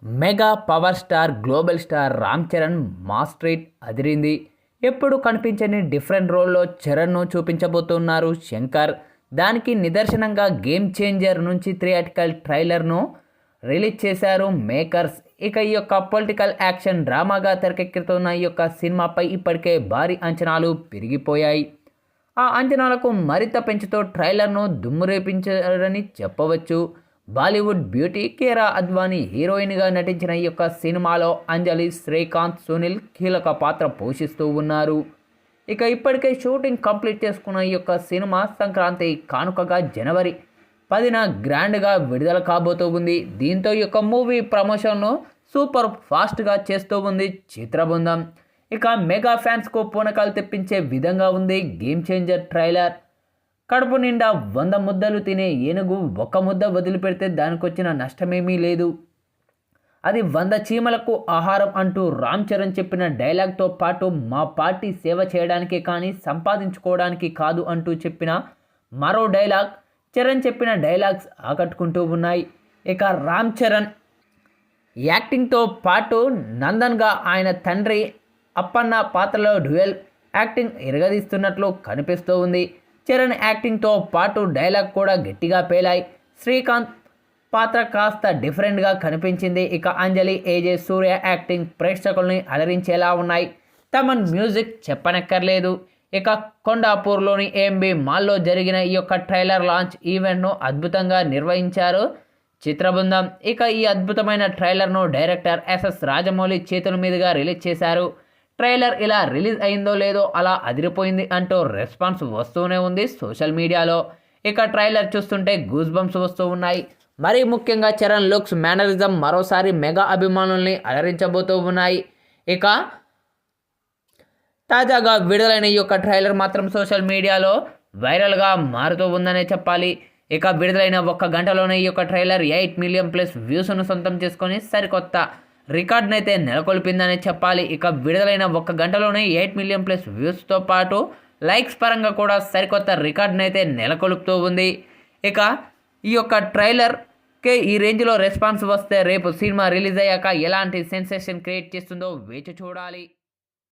Mega power star global star Ram Charan mass street అదిరింది. ఎప్పుడు కనిపించని different రోల్లో చరణ్ను చూపించబోతున్నారు శంకర్. దానికి నిదర్శనంగా గేమ్ చేంజర్ నుంచి థియేట్రికల్ ట్రైలర్ను రిలీజ్ చేశారు మేకర్స్. ఇక ఈ యొక్క పొలిటికల్ యాక్షన్ డ్రామాగా తెరకెక్కుతున్న ఈ యొక్క సినిమాపై ఇప్పటికే భారీ అంచనాలు పెరిగిపోయాయి. ఆ అంచనాలకు మరింత పెంచుతూ ట్రైలర్ను దుమ్మురేపించారని చెప్పవచ్చు. బాలీవుడ్ బ్యూటీ కియారా అద్వానీ హీరోయిన్గా నటించిన ఈ యొక్క సినిమాలో అంజలి, శ్రీకాంత్, సునీల్ కీలక పాత్ర పోషిస్తూ ఉన్నారు. ఇక ఇప్పటికే షూటింగ్ కంప్లీట్ చేసుకున్న ఈ యొక్క సినిమా సంక్రాంతి కానుకగా జనవరి 10న గ్రాండ్గా విడుదల కాబోతూ ఉంది. దీంతో ఈ యొక్క మూవీ ప్రమోషన్ను సూపర్ ఫాస్ట్గా చేస్తూ ఉంది చిత్రబృందం. ఇక మెగా ఫ్యాన్స్కు పూనకాలు తెప్పించే విధంగా ఉంది గేమ్ చేంజర్ ట్రైలర్. కడుపు నిండా 100 ముద్దలు తినే ఏనుగు ఒక్క ముద్ద వదిలిపెడితే దానికొచ్చిన నష్టమేమీ లేదు, అది 100 చీమలకు ఆహారం అంటూ రామ్ చరణ్ చెప్పిన డైలాగ్తో పాటు మా పార్టీ సేవ చేయడానికి కానీ సంపాదించుకోవడానికి కాదు అంటూ చెప్పిన మరో డైలాగ్, చరణ్ చెప్పిన డైలాగ్స్ ఆకట్టుకుంటూ ఉన్నాయి. ఇక రామ్ చరణ్ యాక్టింగ్తో పాటు నందన్గా ఆయన తండ్రి అప్పన్న పాత్రలో డ్యూయల్ యాక్టింగ్ ఇరగదీస్తున్నట్లు కనిపిస్తూ ఉంది. చరణ్ యాక్టింగ్తో పాటు డైలాగ్ కూడా గట్టిగా పేలాయి. శ్రీకాంత్ పాత్ర కాస్త డిఫరెంట్గా కనిపించింది. ఇక అంజలి, ఏజే సూర్య యాక్టింగ్ ప్రేక్షకుల్ని అలరించేలా ఉన్నాయి. తమన్ మ్యూజిక్ చెప్పనక్కర్లేదు. ఇక కొండాపూర్లోని ఏఎంబి మాల్లో జరిగిన ఈ యొక్క ట్రైలర్ లాంచ్ ఈవెంట్ను అద్భుతంగా నిర్వహించారు చిత్రబృందం. ఇక ఈ అద్భుతమైన ట్రైలర్ను డైరెక్టర్ ఎస్ఎస్ రాజమౌళి చేతుల మీదుగా రిలీజ్ చేశారు. ట్రైలర్ ఇలా రిలీజ్ అయిందో లేదో అలా అదిరిపోయింది అంటూ రెస్పాన్స్ వస్తూనే ఉంది సోషల్ మీడియాలో. ఇక ట్రైలర్ చూస్తుంటే గూస్ బంప్స్ వస్తూ ఉన్నాయి. మరీ ముఖ్యంగా చరణ్ లుక్స్, మేనరిజం మరోసారి మెగా అభిమానుల్ని అలరించబోతూ ఉన్నాయి. ఇక తాజాగా విడుదలైన ఈ యొక్క ట్రైలర్ మాత్రం సోషల్ మీడియాలో వైరల్గా మారుతూ ఉందనే చెప్పాలి. ఇక విడుదలైన 1 గంటలోనే ఈ యొక్క ట్రైలర్ 8 మిలియన్ ప్లస్ వ్యూస్ను సొంతం చేసుకొని సరికొత్త రికార్డునైతే నెలకొల్పిందనే చెప్పాలి. ఇక విడుదలైన 1 గంటలోనే 8 మిలియన్ ప్లస్ వ్యూస్తో పాటు లైక్స్ పరంగా కూడా సరికొత్త రికార్డునైతే నెలకొల్పుతూ ఉంది. ఇక ఈ యొక్క ట్రైలర్కి ఈ రేంజ్లో రెస్పాన్స్ వస్తే రేపు సినిమా రిలీజ్ అయ్యాక ఎలాంటి సెన్సేషన్ క్రియేట్ చేస్తుందో వేచి చూడాలి.